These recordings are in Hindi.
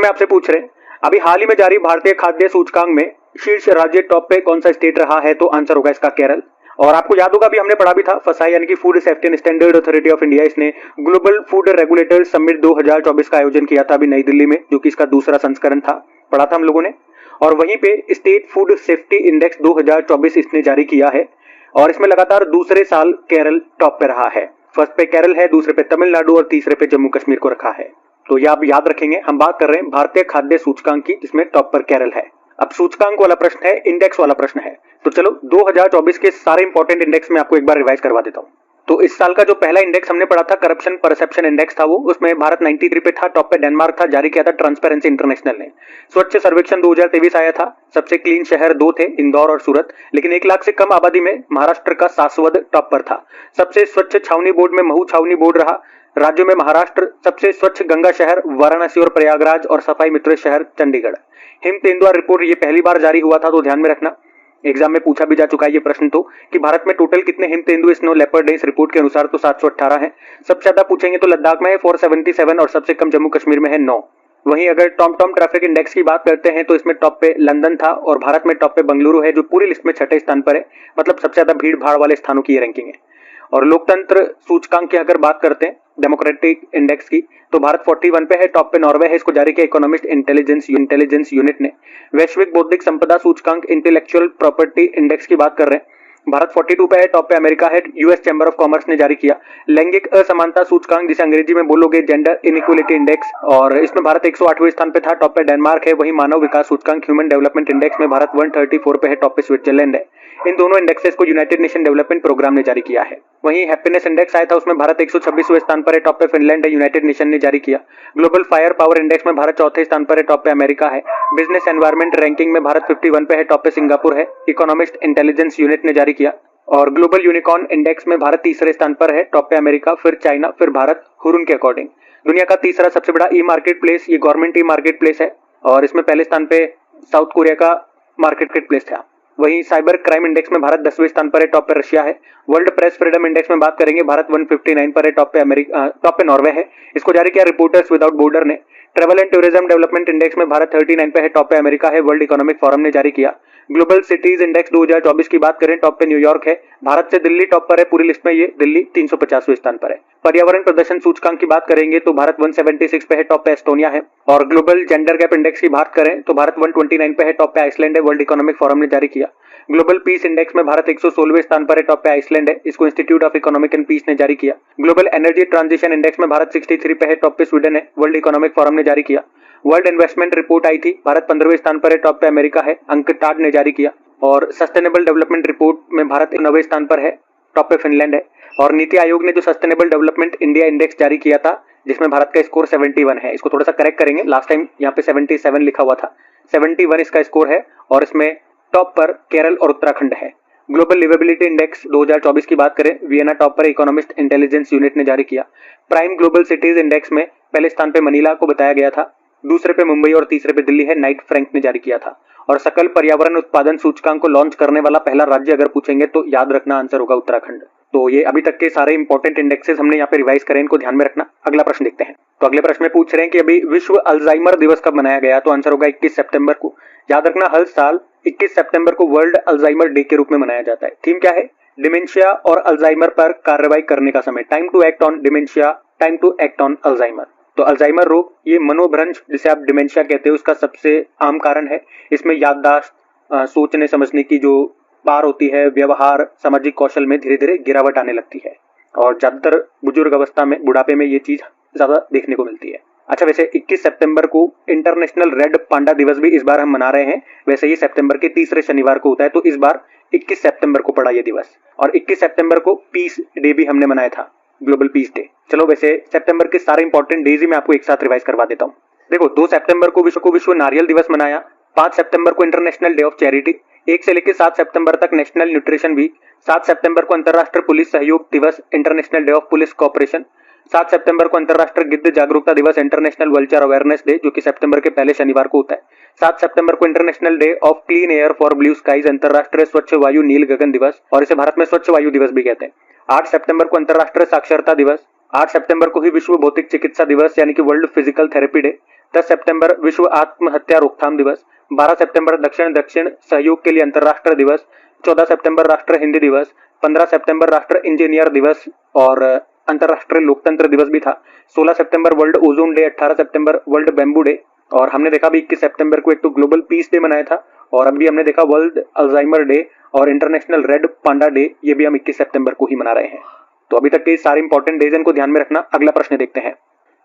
में आपसे पूछ रहे हैं अभी हाल ही में जारी भारतीय खाद्य सूचकांक में शीर्ष राज्य टॉप पे कौन सा स्टेट रहा है, तो आंसर होगा इसका केरल। और आपको याद होगा अभी हमने पढ़ा भी था, फसाई यानी कि food safety and standard authority of India, इसने ग्लोबल फूड रेगुलेटर समिट 2024 का आयोजन किया था अभी नई दिल्ली में, जो कि इसका दूसरा संस्करण था, पढ़ा था हम लोगों ने। और वहीं पे स्टेट फूड सेफ्टी इंडेक्स 2024 इसने जारी किया है और इसमें लगातार दूसरे साल केरल टॉप पे रहा है। फर्स्ट पे केरल है, दूसरे पे तमिलनाडु और तीसरे पे जम्मू कश्मीर को रखा है। तो ये आप याद रखेंगे, हम बात कर रहे हैं भारतीय खाद्य सूचकांक की, जिसमें टॉप पर केरल है। अब सूचकांक वाला प्रश्न है, इंडेक्स वाला प्रश्न है, तो चलो 2024 के सारे इंपॉर्टेंट इंडेक्स में आपको एक बार रिवाइज करवा देता हूं। तो इस साल का जो पहला इंडेक्स हमने पढ़ा था, करप्शन परसेप्शन इंडेक्स था, वो उसमें भारत 93 पे था, टॉप पे डेनमार्क था, जारी किया था ट्रांसपेरेंसी इंटरनेशनल ने। स्वच्छ सर्वेक्षण 2023 आया था, सबसे क्लीन शहर दो थे, इंदौर और सूरत, लेकिन 1 लाख से कम आबादी में महाराष्ट्र का सासवद टॉप पर था। सबसे स्वच्छ छावनी बोर्ड में महू छावनी बोर्ड रहा। राज्यों में महाराष्ट्र, सबसे स्वच्छ गंगा शहर वाराणसी और प्रयागराज, और सफाई मित्र शहर चंडीगढ़। हिम तेंदुआ रिपोर्ट ये पहली बार जारी हुआ था, तो ध्यान में रखना, एग्जाम में पूछा भी जा चुका है ये प्रश्न, तो कि भारत में टोटल कितने हिम तेंदुए स्नो लेपर्ड है, इस रिपोर्ट के अनुसार तो 718 है। सबसे ज्यादा पूछेंगे तो लद्दाख में है 477 और सबसे कम जम्मू कश्मीर में है 9। वहीं अगर टॉम टॉम ट्रैफिक इंडेक्स की बात करते हैं तो इसमें टॉप पे लंदन था और भारत में टॉप पे बेंगलुरु है, जो पूरी लिस्ट में 6ठे स्थान पर है, मतलब सबसे ज्यादा भीड़ भाड़ वाले स्थानों की ये रैंकिंग है। और लोकतंत्र सूचकांक की अगर बात करते हैं, डेमोक्रेटिक इंडेक्स की, तो भारत 41 पे है, टॉप पे नॉर्वे है, इसको जारी किया इकोनॉमिस्ट इंटेलिजेंस यूनिट ने। वैश्विक बौद्धिक संपदा सूचकांक इंटेलेक्चुअल प्रॉपर्टी इंडेक्स की बात कर रहे हैं, भारत 42 पे है, टॉप पे अमेरिका है, यूएस चैम्बर ऑफ कॉमर्स ने जारी किया। लैंगिक असमानता सूचकांक, जिसे अंग्रेजी में बोलोगे जेंडर इनइक्वालिटी इंडेक्स, और इसमें भारत 108वें स्थान पे था, टॉप पे डेनमार्क है। वहीं मानव विकास सूचकांक ह्यूमन डेवलपमेंट इंडेक्स में भारत 134 पे है, टॉप पे स्विट्जरलैंड है। इन दोनों इंडेक्सेस को यूनाइटेड नेशन डेवलपमेंट प्रोग्राम ने जारी किया है। वहीं हैप्पीनेस इंडेक्स आया था, उसमें भारत 126वें स्थान पर है, टॉप पे फिनलैंड है, यूनाइटेड नेशन ने जारी किया। ग्लोबल फायर पावर इंडेक्स में भारत 4थे स्थान पर है, टॉप पे अमेरिका है। बिजनेस एनवायरमेंट रैंकिंग में भारत 51 पे है, टॉप पे सिंगापुर है, इकोनॉमिस्ट इंटेलिजेंस यूनिट ने जारी किया। और ग्लोबल यूनिकॉर्न इंडेक्स में भारत तीसरे स्थान पर है, टॉप पे अमेरिका, फिर चाइना, फिर भारत, हुरुन के अकॉर्डिंग। दुनिया का तीसरा सबसे बड़ा ई मार्केट प्लेस, ये गवर्नमेंट ई मार्केट प्लेस है, और इसमें पहले स्थान पे साउथ कोरिया का मार्केट प्लेस था। वहीं साइबर क्राइम इंडेक्स में भारत 10वें स्थान पर है, टॉप पे रशिया है। वर्ल्ड प्रेस फ्रीडम इंडेक्स में बात करेंगे, भारत 159 पर है, टॉप पे नॉर्वे है, इसको जारी किया रिपोर्टर्स विदाउट बॉर्डर ने। Travel and tourism development index में भारत 39 पे है, टॉप पे अमेरिका है, वर्ल्ड इकोनॉमिक फोरम ने जारी किया। ग्लोबल सिटीज इंडेक्स 2024 की बात करें, टॉप पे न्यूयॉर्क है, भारत से दिल्ली टॉप पर है, पूरी लिस्ट में ये दिल्ली 350वें स्थान पर है। पर्यावरण प्रदर्शन सूचकांक की बात करेंगे तो भारत 176 पे है, टॉप पे एस्टोनिया है। और ग्लोबल जेंडर गैप इंडेक्स की बात करें तो भारत 129 पे है, टॉप पे आइसलैंड है, वर्ल्ड इकोनॉमिक फोरम ने जारी किया। ग्लोबल पीस इंडेक्स में भारत 116वें स्थान पर है, टॉप पे आइसलैंड है, इसको Institute of Economic and Peace ने जारी किया। ग्लोबल एनर्जी ट्रांजिशन इंडेक्स में भारत 63 पे है, टॉप पे स्वीडन है, वर्ल्ड इकोनॉमिक फोरम ने जारी किया। वर्ल्ड इन्वेस्टमेंट रिपोर्ट आई थी, भारत 15वें स्थान पर है, टॉप पे अमेरिका है, अंकटाड ने जारी किया। और सस्टेनेबल डेवलपमेंट रिपोर्ट में भारत 9वें स्थान पर है, टॉप पे फिनलैंड है। और नीति आयोग ने जो सस्टेनेबल डेवलपमेंट इंडिया इंडेक्स जारी किया था, जिसमें भारत का स्कोर 71 है, इसको थोड़ा सा करेक्ट करेंगे, लास्ट टाइम यहाँ पे 77 लिखा हुआ था, 71 इसका स्कोर है, और इसमें टॉप पर केरल और उत्तराखंड है। ग्लोबल लिवेबिलिटी इंडेक्स 2024 की बात करें, वियना टॉप पर इकोनॉमिस्ट इंटेलिजेंस यूनिट ने जारी किया। प्राइम ग्लोबल सिटीज इंडेक्स में पहले स्थान पे मनीला को बताया गया था, दूसरे पे मुंबई और तीसरे पे दिल्ली है, नाइट फ्रैंक ने जारी किया था। और सकल पर्यावरण उत्पादन सूचकांक को लॉन्च करने वाला पहला राज्य अगर पूछेंगे तो याद रखना आंसर होगा उत्तराखंड। तो ये अभी तक के सारे इंपॉर्टेंट इंडेक्सेस हमने यहाँ पे रिवाइज करें, इनको ध्यान में रखना। अगला प्रश्न देखते हैं। तो अगले प्रश्न में पूछ रहे हैं कि अभी विश्व अल्जाइमर दिवस कब मनाया गया, तो आंसर होगा 21 सितंबर को। याद रखना, हर साल 21 सितंबर को वर्ल्ड अल्जाइमर डे के रूप में मनाया जाता है। थीम क्या है? डिमेंशिया और अल्जाइमर पर कार्रवाई करने का समय, time to act on dementia, time to act on Alzheimer. तो अल्जाइमर रोग, ये मनोभ्रंश जिसे आप डिमेंशिया कहते हैं, उसका सबसे आम कारण है। इसमें याददाश्त, सोचने समझने की जो पार होती है, व्यवहार, सामाजिक कौशल में धीरे धीरे गिरावट आने लगती है, और ज्यादातर बुजुर्ग अवस्था में, बुढ़ापे में ये चीज ज्यादा देखने को मिलती है। अच्छा, वैसे 21 सितंबर को इंटरनेशनल रेड पांडा दिवस भी इस बार हम मना रहे हैं। वैसे ये सितंबर के तीसरे शनिवार को होता है, तो इस बार 21 सितंबर को पड़ा ये दिवस। और 21 सितंबर को पीस डे भी हमने मनाया था, ग्लोबल पीस डे। चलो, वैसे सितंबर के सारे इंपॉर्टेंट डेज ही मैं आपको एक साथ रिवाइज करवा देता हूँ। देखो, 2 सितंबर को विश्व नारियल दिवस मनाया, 5 सितंबर को इंटरनेशनल डे ऑफ चैरिटी, 1 से लेकर 7 सितंबर तक नेशनल न्यूट्रिशन वीक, 7 सितंबर को अंतर्राष्ट्रीय पुलिस सहयोग दिवस, international day of police cooperation, 7 सितंबर को अंतर्राष्ट्रीय गिद्ध जागरूकता दिवस, इंटरनेशनल वल्चर अवेयरनेस डे, जो कि सितंबर के पहले शनिवार को होता है। 7 सितंबर को international day of clean air for blue skies, अंतर्राष्ट्रीय स्वच्छ वायु नील गगन दिवस, और इसे भारत में स्वच्छ वायु दिवस भी कहते हैं। 8 सितंबर को अंतर्राष्ट्रीय साक्षरता दिवस, 8 सितंबर को ही विश्व भौतिक चिकित्सा दिवस यानी कि वर्ल्ड फिजिकल थेरेपी डे, 10 सितंबर विश्व आत्महत्या रोकथाम दिवस, 12 सितंबर दक्षिण दक्षिण सहयोग के लिए अंतर्राष्ट्रीय दिवस, 14 सितंबर राष्ट्र हिंदी दिवस, 15 सितंबर राष्ट्र इंजीनियर दिवस और अंतर्राष्ट्रीय लोकतंत्र दिवस भी था। 16 सितंबर वर्ल्ड ओजोन डे, 18 सितंबर वर्ल्ड बैम्बू डे और हमने देखा भी 21 सितंबर को एक तो ग्लोबल पीस डे मनाया था और अभी हमने देखा वर्ल्ड अल्जाइमर डे और इंटरनेशनल रेड पांडा डे, ये भी हम 21 सितंबर को ही मना रहे हैं। तो अभी तक के सारे इंपॉर्टेंट डेज इनको ध्यान में रखना। अगला प्रश्न देखते हैं।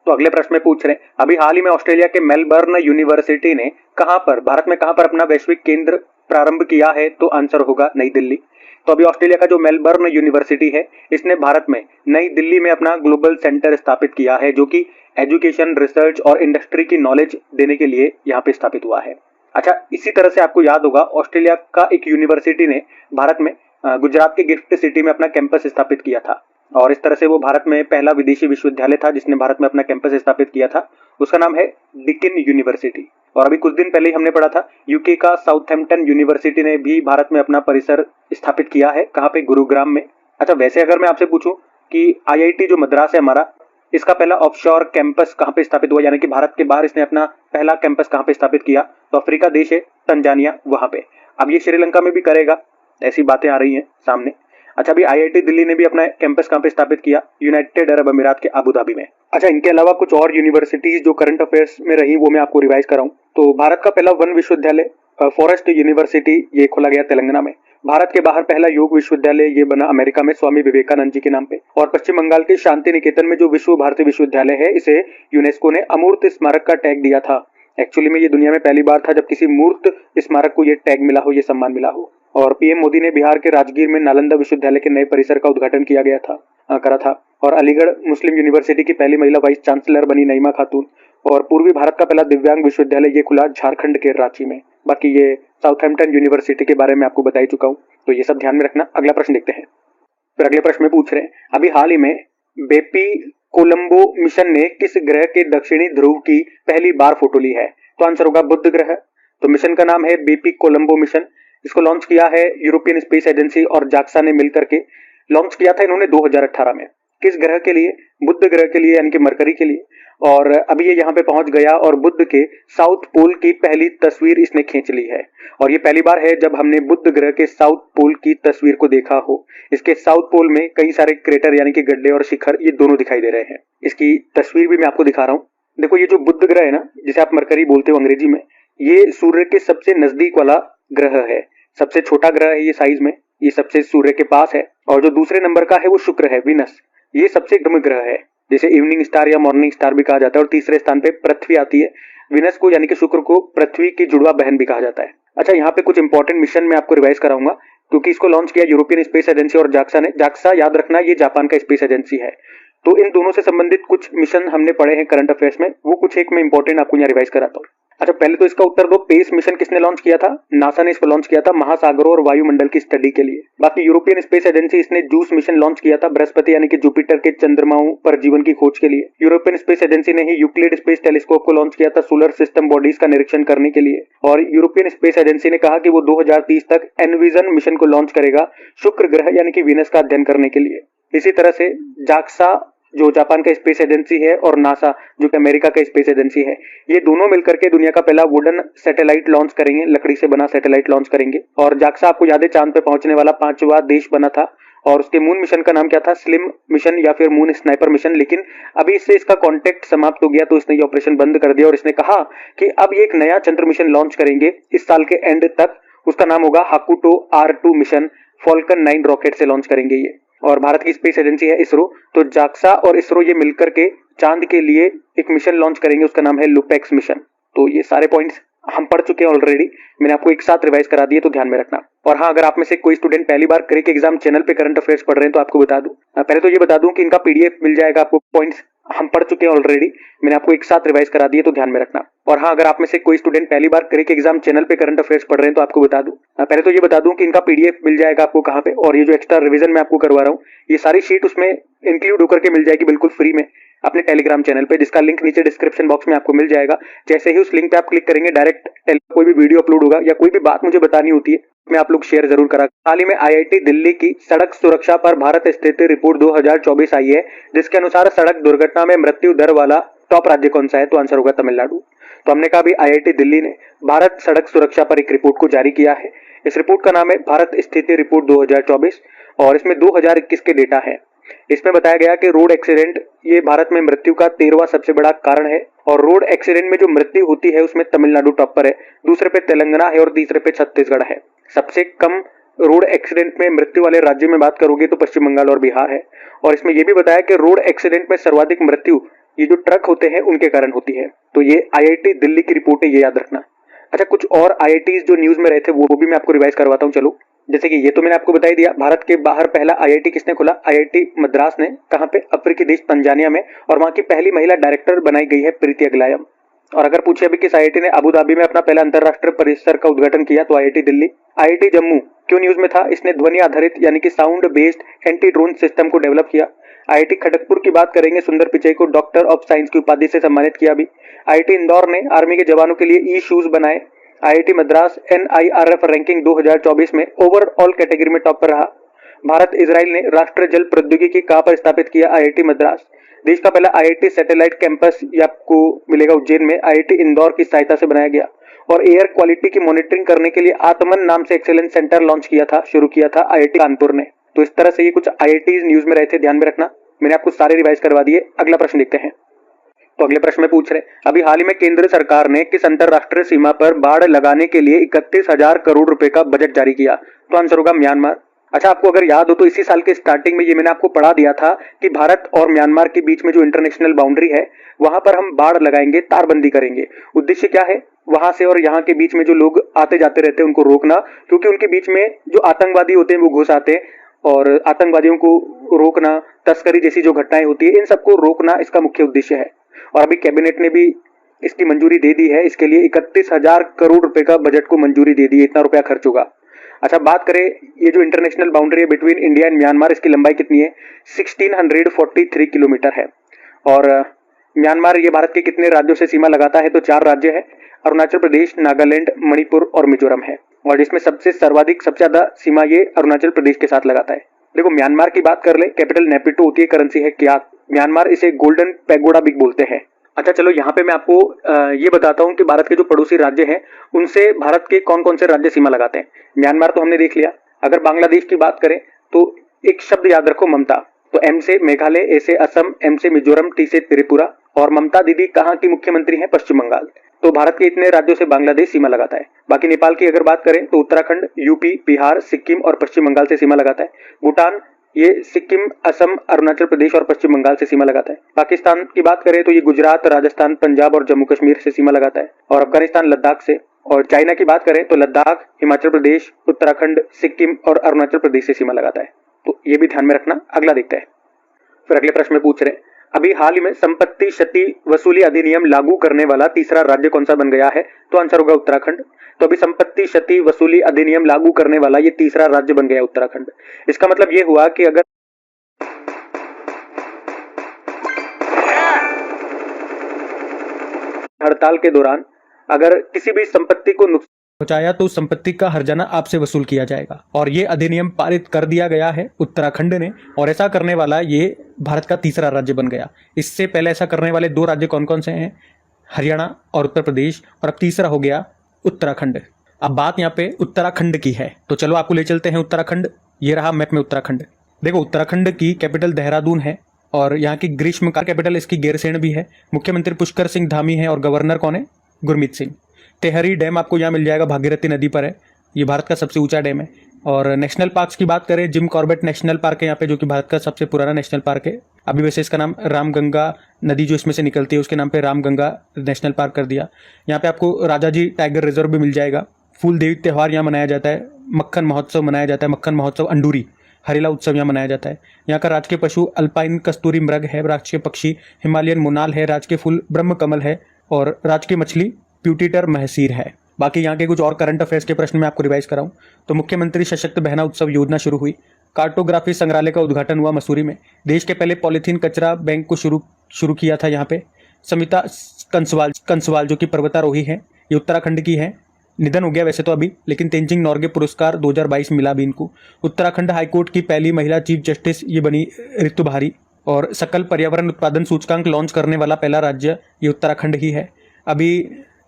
तो अगले प्रश्न में पूछ रहे हैं, अभी हाल ही में ऑस्ट्रेलिया के मेलबर्न यूनिवर्सिटी ने कहां पर, भारत में कहां पर अपना वैश्विक केंद्र प्रारंभ किया है? तो आंसर होगा नई दिल्ली। तो अभी ऑस्ट्रेलिया का जो मेलबर्न यूनिवर्सिटी है, इसने भारत में नई दिल्ली में अपना ग्लोबल सेंटर स्थापित किया है, जो कि एजुकेशन, रिसर्च और इंडस्ट्री की नॉलेज देने के लिए यहाँ पे स्थापित हुआ है। अच्छा, इसी तरह से आपको याद होगा ऑस्ट्रेलिया का एक यूनिवर्सिटी ने भारत में गुजरात के गिफ्ट सिटी में अपना कैंपस स्थापित किया था और इस तरह से वो भारत में पहला विदेशी विश्वविद्यालय था जिसने भारत में अपना कैंपस स्थापित किया था। उसका नाम है डिकिन यूनिवर्सिटी। और अभी कुछ दिन पहले ही हमने पढ़ा था यूके का साउथहैम्पटन यूनिवर्सिटी ने भी भारत में अपना परिसर स्थापित किया है। कहाँ पे? गुरुग्राम में। अच्छा, वैसे अगर मैं आपसे पूछूं कि आईआईटी जो मद्रास है हमारा, इसका पहला ऑफशोर कैंपस कहाँ पे स्थापित हुआ, यानी कि भारत के बाहर इसने अपना पहला कैंपस कहाँ पे स्थापित किया? तो अफ्रीका देश है तंजानिया, वहां पे। अब ये श्रीलंका में भी करेगा, ऐसी बातें आ रही हैं सामने। अच्छा, अभी आईआईटी दिल्ली ने भी अपना कैंपस कहाँ पे स्थापित किया? यूनाइटेड अरब अमीरात के अबू धाबी में। अच्छा, इनके अलावा कुछ और यूनिवर्सिटीज जो करंट अफेयर्स में रही वो मैं आपको रिवाइज कराऊं तो भारत का पहला वन विश्वविद्यालय फॉरेस्ट यूनिवर्सिटी ये खोला गया तेलंगाना में। भारत के बाहर पहला योग विश्वविद्यालय ये बना अमेरिका में स्वामी विवेकानंद जी के नाम पे। और पश्चिम बंगाल के शांति निकेतन में जो विश्व भारती विश्वविद्यालय है, इसे यूनेस्को ने अमूर्त स्मारक का टैग दिया था। एक्चुअली में ये दुनिया में पहली बार था जब किसी मूर्त स्मारक को ये टैग मिला हो, ये सम्मान मिला हो। और पीएम मोदी ने बिहार के राजगीर में नालंदा विश्वविद्यालय के नए परिसर का उद्घाटन किया गया था, करा था। और अलीगढ़ मुस्लिम यूनिवर्सिटी की पहली महिला वाइस चांसलर बनी नईमा खातून। और पूर्वी भारत का पहला दिव्यांग विश्वविद्यालय ये खुला झारखंड के रांची में। बाकी ये साउथहैम्पटन यूनिवर्सिटी के बारे में आपको बता ही चुका हूँ, तो ये सब ध्यान में रखना। अगला प्रश्न देखते हैं। फिर अगले प्रश्न में पूछ रहे हैं, अभी हाल ही में बेपी कोलंबो मिशन ने किस ग्रह के दक्षिणी ध्रुव की पहली बार फोटो ली है? तो आंसर होगा बुध ग्रह। तो मिशन का नाम है बेपी कोलंबो मिशन। इसको लॉन्च किया है यूरोपियन स्पेस एजेंसी और जाक्सा ने मिलकर के लॉन्च किया था इन्होंने 2018 में। किस ग्रह के लिए? बुध ग्रह के लिए, यानी कि मरकरी के लिए। और अभी ये यहाँ पे पहुंच गया और बुध के साउथ पोल की पहली तस्वीर इसने खींच ली है। और ये पहली बार है जब हमने बुध ग्रह के साउथ पोल की तस्वीर को देखा हो। इसके साउथ पोल में कई सारे क्रेटर यानी कि गड्ढे और शिखर ये दोनों दिखाई दे रहे हैं। इसकी तस्वीर भी मैं आपको दिखा रहा हूँ। देखो, ये जो बुध ग्रह है ना, जिसे आप मरकरी बोलते हो अंग्रेजी में, ये सूर्य के सबसे नजदीक वाला ग्रह है। सबसे छोटा ग्रह है ये साइज में, ये सबसे सूर्य के पास है। और जो दूसरे नंबर का है वो शुक्र है, विनस। ये सबसे गर्म ग्रह है, जिसे इवनिंग स्टार या मॉर्निंग स्टार भी कहा जाता है। और तीसरे स्थान पे पृथ्वी आती है। विनस को यानी कि शुक्र को पृथ्वी की जुड़वा बहन भी कहा जाता है। अच्छा, यहाँ पे कुछ इंपॉर्टेंट मिशन मैं आपको रिवाइज कराऊंगा, क्योंकि इसको लॉन्च किया यूरोपियन स्पेस एजेंसी और जाक्सा ने। जाक्सा याद रखना ये जापान का स्पेस एजेंसी है। तो इन दोनों से संबंधित कुछ मिशन हमने पढ़े हैं करंट अफेयर्स में, वो कुछ एक में इंपॉर्टेंट आपको यहाँ रिवाइज कराता हूँ। अच्छा, पहले तो इसका उत्तर दो, पेस मिशन किसने लॉन्च किया था? नासा ने इसको लॉन्च किया था महासागरों और वायुमंडल की स्टडी के लिए। बाकी यूरोपियन स्पेस एजेंसी इसने जूस मिशन लॉन्च किया था बृहस्पति यानी कि जुपिटर के चंद्रमाओं पर जीवन की खोज के लिए। यूरोपियन स्पेस एजेंसी ने ही यूक्लिड स्पेस टेलीस्कोप को लॉन्च किया था सोलर सिस्टम बॉडीज का निरीक्षण करने के लिए। और यूरोपियन स्पेस एजेंसी ने कहा कि वो 2030 तक एनविजन मिशन को लॉन्च करेगा शुक्र ग्रह यानी कि वीनस का अध्ययन करने के लिए। इसी तरह से जाक्सा जो जापान का स्पेस एजेंसी है और नासा जो कि अमेरिका का स्पेस एजेंसी है, ये दोनों मिलकर के दुनिया का पहला वुडन सैटेलाइट लॉन्च करेंगे, लकड़ी से बना सैटेलाइट लॉन्च करेंगे। और जाक्सा आपको याद है चांद पे पहुंचने वाला 5वां देश बना था। और उसके मून मिशन का नाम क्या था? स्लिम मिशन या फिर मून स्नाइपर मिशन। लेकिन अभी इससे इसका कॉन्टेक्ट समाप्त हो गया, तो इसने ये ऑपरेशन बंद कर दिया और इसने कहा कि अब ये एक नया चंद्र मिशन लॉन्च करेंगे इस साल के एंड तक। उसका नाम होगा हाकुटो R2 मिशन। फॉल्कन 9 रॉकेट से लॉन्च करेंगे ये। और भारत की स्पेस एजेंसी है इसरो। तो जाक्सा और इसरो ये मिलकर के चांद के लिए एक मिशन लॉन्च करेंगे, उसका नाम है लुपेक्स मिशन। तो ये सारे पॉइंट्स हम पढ़ चुके हैं ऑलरेडी, मैंने आपको एक साथ रिवाइज करा दिए, तो ध्यान में रखना। और हाँ, अगर आप में से कोई स्टूडेंट पहली बार क्रेक एग्जाम चैनल पे करंट अफेयर्स पढ़ रहे हैं तो आपको बता दूं, पहले तो ये बता दूं कि इनका पीडीएफ मिल जाएगा आपको। पॉइंट्स हम पढ़ चुके हैं ऑलरेडी, मैंने आपको एक साथ रिवाइज करा दिए, तो ध्यान में रखना। और हाँ, अगर आप में से कोई स्टूडेंट पहली बार क्रेक एग्जाम चैनल पे करंट अफेयर्स पढ़ रहे हैं तो आपको बता दूं, पहले तो ये बता दूं कि इनका पीडीएफ मिल जाएगा आपको कहाँ पे। और ये जो एक्स्ट्रा रिवीजन मैं आपको करवा रहा हूँ, ये सारी शीट उसमें इंक्लूड होकर के मिल जाएगी बिल्कुल फ्री में अपने टेलीग्राम चैनल पे, जिसका लिंक नीचे डिस्क्रिप्शन बॉक्स में आपको मिल जाएगा। जैसे ही उस लिंक पे आप क्लिक करेंगे, डायरेक्ट कोई भी वीडियो अपलोड होगा या कोई भी बात मुझे बतानी होती है, मैं आप लोग शेयर जरूर करा। हाल ही में आईआईटी दिल्ली की सड़क सुरक्षा पर भारत स्थिति रिपोर्ट 2024 आई है, जिसके अनुसार सड़क दुर्घटना में मृत्यु दर वाला टॉप राज्य कौन सा है? तो आंसर होगा तमिलनाडु। तो हमने कहा अभी आईआईटी दिल्ली ने भारत सड़क सुरक्षा पर एक रिपोर्ट को जारी किया है। इस रिपोर्ट का नाम है भारत स्थिति रिपोर्ट 2024 और इसमें 2021 के डेटा है। इसमें बताया गया कि रोड एक्सीडेंट ये भारत में मृत्यु का 13वां सबसे बड़ा कारण है और रोड एक्सीडेंट में जो मृत्यु होती है उसमें तमिलनाडु टॉप पर है, दूसरे पे तेलंगाना है और तीसरे पे छत्तीसगढ़ है। सबसे कम रोड एक्सीडेंट में मृत्यु वाले राज्य में बात करोगे तो पश्चिम बंगाल और बिहार है। और इसमें यह भी बताया कि रोड एक्सीडेंट में सर्वाधिक मृत्यु ये जो ट्रक होते हैं उनके कारण होती है। तो ये आईआईटी दिल्ली की रिपोर्ट है, ये याद रखना। अच्छा, कुछ और आईआईटी जो न्यूज में रहे थे वो भी मैं आपको रिवाइज करवाता हूँ। चलो, जैसे कि ये तो मैंने आपको बता ही दिया, भारत के बाहर पहला आईआईटी किसने खोला? आईआईटी मद्रास ने। कहाँ पे? अफ्रीकी देश तंजानिया में। और वहां की पहली महिला डायरेक्टर बनाई गई है प्रीति अगलायम। और अगर पूछे अभी किस आईआईटी ने अबू धाबी में अपना पहला अंतरराष्ट्रीय परिसर का उद्घाटन किया, तो आईआईटी दिल्ली। आईआईटी जम्मू क्यों न्यूज में था? इसने ध्वनि आधारित यानी कि sound based anti drone system को डेवलप किया। आईआईटी खड़गपुर की बात करेंगे, सुंदर पिचई को डॉक्टर ऑफ साइंस की उपाधि से सम्मानित किया अभी। आईआईटी इंदौर ने आर्मी के जवानों के लिए ई शूज बनाए। आईआईटी मद्रास NIRF रैंकिंग 2024 में ओवरऑल कैटेगरी में टॉप पर रहा। भारत इजराइल ने राष्ट्रीय जल प्रौद्योगिकी कहाँ पर स्थापित किया? आईआईटी मद्रास। देश का पहला आईआईटी सैटेलाइट कैंपस ये आपको मिलेगा उज्जैन में, आईआईटी इंदौर की सहायता से बनाया गया। और एयर क्वालिटी की मॉनिटरिंग करने के लिए आत्मन नाम से एक्सेलेंस सेंटर लॉन्च किया था, शुरू किया था आईआईटी कानपुर ने। तो इस तरह से ये कुछ आईआईटी न्यूज में रहे थे, ध्यान में रखना। मैंने आपको सारे रिवाइज करवा दिए। अगला प्रश्न देखते हैं। तो अगले प्रश्न में पूछ रहे, अभी हाल ही में केंद्र सरकार ने किस अंतरराष्ट्रीय सीमा पर बाड़ लगाने के लिए 31,000 करोड़ रुपए का बजट जारी किया? तो आंसर होगा म्यांमार। अच्छा, आपको अगर याद हो तो इसी साल के स्टार्टिंग में ये मैंने आपको पढ़ा दिया था कि भारत और म्यांमार के बीच में जो इंटरनेशनल बाउंड्री है वहां पर हम बाड़ लगाएंगे, तारबंदी करेंगे। उद्देश्य क्या है? वहां से और यहाँ के बीच में जो लोग आते जाते रहते हैं उनको रोकना, क्योंकि उनके बीच में जो आतंकवादी होते हैं वो घुस आते हैं और आतंकवादियों को रोकना, तस्करी जैसी जो घटनाएं होती है इन सबको रोकना इसका मुख्य उद्देश्य है। और अभी कैबिनेट ने भी इसकी मंजूरी दे दी है। इसके लिए 31,000 करोड़ रुपए का बजट को मंजूरी दे दी है, इतना रुपया खर्च होगा। अच्छा, बात करें ये जो इंटरनेशनल बाउंड्री है बिटवीन इंडिया एंड म्यांमार, इसकी लंबाई कितनी है? 1643 किलोमीटर है। और म्यांमार ये भारत के कितने राज्यों से सीमा लगाता है? तो 4 राज्य है, अरुणाचल प्रदेश, नागालैंड, मणिपुर और मिजोरम है। और जिसमें सबसे सर्वाधिक सबसे ज्यादा सीमा ये अरुणाचल प्रदेश के साथ लगाता है। देखो, म्यांमार की बात कर ले, कैपिटल नेपिटो होती है, करेंसी है क्यात। म्यांमार इसे गोल्डन पैगोडा भी बोलते हैं। अच्छा चलो, यहाँ पे मैं आपको ये बताता हूँ कि भारत के जो पड़ोसी राज्य हैं उनसे भारत के कौन कौन से राज्य सीमा लगाते हैं। म्यांमार तो हमने देख लिया। अगर बांग्लादेश की बात करें तो एक शब्द याद रखो, ममता। तो एम से मेघालय, ए से असम, एम से मिजोरम, टी से त्रिपुरा। और ममता दीदी कहाँ की मुख्यमंत्री हैं? पश्चिम बंगाल। तो भारत के इतने राज्यों से बांग्लादेश सीमा लगाता है। बाकी नेपाल की अगर बात करें तो उत्तराखंड, यूपी, बिहार, सिक्किम और पश्चिम बंगाल से सीमा लगाता है। भूटान ये सिक्किम, असम, अरुणाचल प्रदेश और पश्चिम बंगाल से सीमा लगाता है। पाकिस्तान की बात करें तो ये गुजरात, राजस्थान, पंजाब और जम्मू कश्मीर से सीमा लगाता है। और अफगानिस्तान लद्दाख से। और चाइना की बात करें तो लद्दाख, हिमाचल प्रदेश, उत्तराखंड, सिक्किम और अरुणाचल प्रदेश से सीमा लगाता है। तो ये भी ध्यान में रखना। अगला देखते हैं। फिर अगले प्रश्न में पूछ रहे, अभी हाल ही में संपत्ति क्षति वसूली अधिनियम लागू करने वाला तीसरा राज्य कौन सा बन गया है? तो आंसर होगा उत्तराखंड। तो अभी संपत्ति क्षति वसूली अधिनियम लागू करने वाला ये तीसरा राज्य बन गया उत्तराखंड। इसका मतलब ये हुआ कि अगर हड़ताल के दौरान अगर किसी भी संपत्ति को नुकसान पहुंचाया तो उस संपत्ति का हर्जाना आपसे वसूल किया जाएगा। और ये अधिनियम पारित कर दिया गया है उत्तराखंड ने। और ऐसा करने वाला ये भारत का तीसरा राज्य बन गया। इससे पहले ऐसा करने वाले 2 राज्य कौन कौन से हैं? हरियाणा और उत्तर प्रदेश। और अब तीसरा हो गया उत्तराखंड। अब बात यहाँ पे उत्तराखंड की है, तो चलो आपको ले चलते हैं उत्तराखंड। ये रहा मैप में उत्तराखंड। देखो, उत्तराखंड की कैपिटल देहरादून है और यहाँ की ग्रीष्मकाल कैपिटल इसकी गैरसैंण भी है। मुख्यमंत्री पुष्कर सिंह धामी है और गवर्नर कौन है? गुरमीत सिंह। टेहरी डैम आपको यहाँ मिल जाएगा, भागीरथी नदी पर है। ये भारत का सबसे ऊंचा डैम है। और नेशनल पार्क्स की बात करें, जिम कॉर्बेट नेशनल पार्क है यहाँ पे, जो कि भारत का सबसे पुराना नेशनल पार्क है। अभी वैसे इसका नाम रामगंगा नदी जो इसमें से निकलती है उसके नाम पे रामगंगा नेशनल पार्क कर दिया। यहाँ पे आपको राजाजी टाइगर रिजर्व भी मिल जाएगा। फूल देवी त्यौहार यहाँ मनाया जाता है। मक्खन महोत्सव मनाया जाता है। मक्खन महोत्सव अंडूरी हरेला उत्सव यहाँ मनाया जाता है। यहाँ का राजकीय पशु अल्पाइन कस्तूरी मृग है। राजकीय पक्षी हिमालयन मोनाल है। राजकीय फूल ब्रह्म कमल है। और राजकीय मछली प्यूटीटर महसीर है। बाकी यहाँ के कुछ और करंट अफेयर्स के प्रश्न मैं आपको रिवाइज कराऊं तो मुख्यमंत्री सशक्त बहना उत्सव योजना शुरू हुई। कार्टोग्राफी संग्रहालय का उद्घाटन हुआ मसूरी में। देश के पहले पॉलीथीन कचरा बैंक को शुरू किया था यहाँ पे। समिता कंसवाल जो कि पर्वतारोही है, ये उत्तराखंड की है। निधन हो गया वैसे तो अभी, लेकिन तेंजिंग नॉर्गे पुरस्कार 2022 मिला भी इनको। उत्तराखंड हाईकोर्ट की पहली महिला चीफ जस्टिस ये बनी ऋतु भारी। और सकल पर्यावरण उत्पादन सूचकांक लॉन्च करने वाला पहला राज्य ये उत्तराखंड ही है। अभी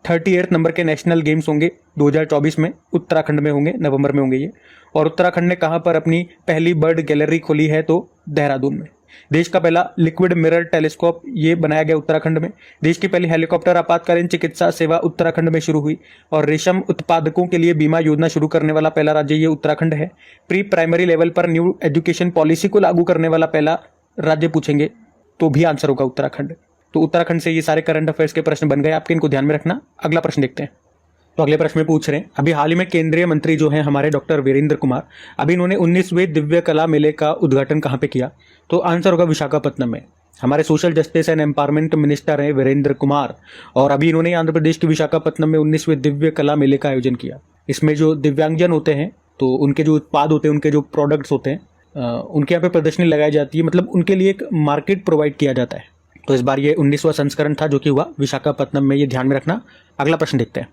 38 नंबर के नेशनल गेम्स होंगे 2024 में, उत्तराखंड में होंगे, नवंबर में होंगे ये। और उत्तराखंड ने कहाँ पर अपनी पहली बर्ड गैलरी खोली है, तो देहरादून में। देश का पहला लिक्विड मिरर टेलीस्कोप ये बनाया गया उत्तराखंड में। देश की पहली हेलीकॉप्टर आपातकालीन चिकित्सा सेवा उत्तराखंड में शुरू हुई। और रेशम उत्पादकों के लिए बीमा योजना शुरू करने वाला पहला राज्य ये उत्तराखंड है। प्री प्राइमरी लेवल पर न्यू एजुकेशन पॉलिसी को लागू करने वाला पहला राज्य पूछेंगे तो भी आंसर होगा उत्तराखंड। तो उत्तराखंड से ये सारे करंट अफेयर्स के प्रश्न बन गए आपके, इनको ध्यान में रखना। अगला प्रश्न देखते हैं। तो अगले प्रश्न में पूछ रहे हैं, अभी हाल ही में केंद्रीय मंत्री जो हैं हमारे डॉक्टर वीरेंद्र कुमार, अभी इन्होंने 19वें दिव्य कला मेले का उद्घाटन कहाँ पे किया, तो आंसर होगा विशाखापत्तनम में। हमारे social justice and empowerment minister हैं वीरेंद्र कुमार, और अभी इन्होंने आंध्र प्रदेश के विशाखापत्तनम में 19वें दिव्य कला मेले का आयोजन किया। इसमें जो दिव्यांगजन होते हैं तो उनके जो उत्पाद होते हैं, उनके जो प्रोडक्ट्स होते हैं, उनके यहाँ पे प्रदर्शनी लगाई जाती है, मतलब उनके लिए एक मार्केट प्रोवाइड किया जाता है। तो इस बार ये 19वां संस्करण था जो कि हुआ विशाखापत्तनम में, ये ध्यान में रखना। अगला प्रश्न देखते हैं।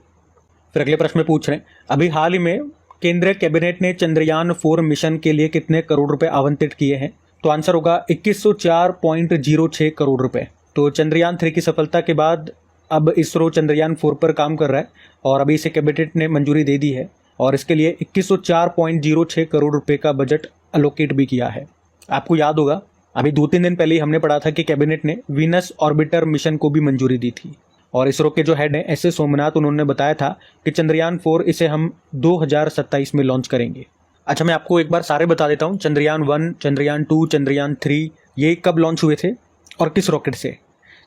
फिर अगले प्रश्न में पूछ रहे हैं, अभी हाल ही में केंद्रीय कैबिनेट ने चंद्रयान 4 मिशन के लिए कितने करोड़ रुपए आवंटित किए हैं, तो आंसर होगा 2104.06 करोड़ रुपए। तो चंद्रयान 3 की सफलता के बाद अब इसरो चंद्रयान 4 पर काम कर रहा है और अभी इसे कैबिनेट ने मंजूरी दे दी है और इसके लिए 2104.06 करोड़ रुपए का बजट अलोकेट भी किया है। आपको याद होगा अभी 2-3 दिन पहले ही हमने पढ़ा था कि कैबिनेट ने वीनस ऑर्बिटर मिशन को भी मंजूरी दी थी और इसरो के जो हेड हैं एस सोमनाथ, उन्होंने बताया था कि चंद्रयान 4 इसे हम 2027 में लॉन्च करेंगे। अच्छा, मैं आपको एक बार सारे बता देता हूँ। चंद्रयान 1, चंद्रयान 2, चंद्रयान 3 ये कब लॉन्च हुए थे और किस रॉकेट से।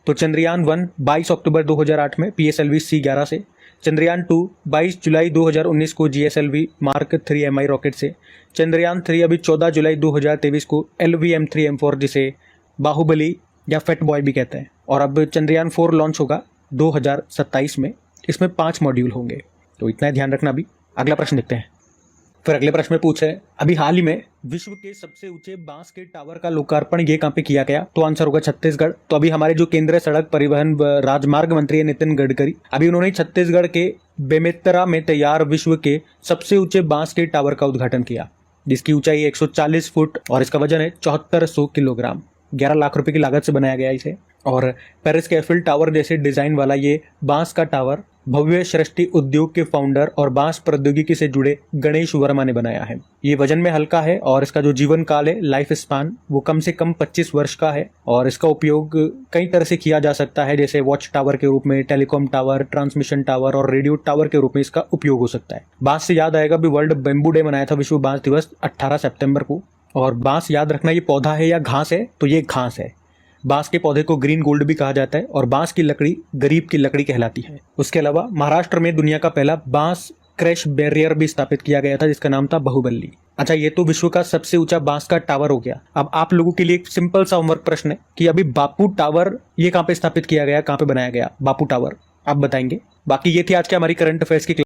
तो चंद्रयान 1 22 अक्टूबर 2008 में PSLV C11 से, चंद्रयान 2 22 जुलाई 2019 को GSLV मार्क 3 MI रॉकेट से, चंद्रयान 3 अभी 14 जुलाई 2023 को LVM-3M4 जिसे बाहुबली या फेट बॉय भी कहते हैं, और अब चंद्रयान 4 लॉन्च होगा 2027 में। इसमें 5 मॉड्यूल होंगे, तो इतना ध्यान रखना। अभी अगला प्रश्न देखते हैं। फिर अगले प्रश्न में पूछे, अभी हाल ही में विश्व के सबसे ऊंचे बांस के टावर का लोकार्पण ये कहां पे किया गया, तो आंसर होगा छत्तीसगढ़। तो अभी हमारे जो केंद्रीय सड़क परिवहन व राजमार्ग मंत्री है नितिन गडकरी, अभी उन्होंने छत्तीसगढ़ के बेमेतरा में तैयार विश्व के सबसे ऊंचे बांस के टावर का उद्घाटन किया, जिसकी ऊंचाई 140 फुट और इसका वजन है 7400 किलोग्राम। 11 लाख रुपए की लागत से बनाया गया इसे। और पेरिस के एफिल टावर जैसे डिजाइन वाला ये बांस का टावर भव्य सृष्टि उद्योग के फाउंडर और बांस प्रौद्योगिकी से जुड़े गणेश वर्मा ने बनाया है। ये वजन में हल्का है और इसका जो जीवन काल है, लाइफ स्पान, वो कम से कम 25 वर्ष का है और इसका उपयोग कई तरह से किया जा सकता है, जैसे वॉच टावर के रूप में, टेलीकॉम टावर, ट्रांसमिशन टावर और रेडियो टावर के रूप में इसका उपयोग हो सकता है। बांस से याद आएगा भी वर्ल्ड बेम्बू डे मनाया था विश्व बांस दिवस 18 सितंबर को। और बांस याद रखना ये पौधा है या घास है, तो ये घास है। बांस के पौधे को ग्रीन गोल्ड भी कहा जाता है और बांस की लकड़ी गरीब की लकड़ी कहलाती है। उसके अलावा महाराष्ट्र में दुनिया का पहला बांस क्रैश बैरियर भी स्थापित किया गया था, जिसका नाम था बाहुबली। अच्छा, ये तो विश्व का सबसे ऊंचा बांस का टावर हो गया। अब आप लोगों के लिए एक सिंपल सा होमवर्क प्रश्न है कि अभी बापू टावर ये कहाँ पे स्थापित किया गया, कहाँ पे बनाया गया बापू टावर, आप बताएंगे। बाकी ये थी आज की हमारी करंट अफेयर्स की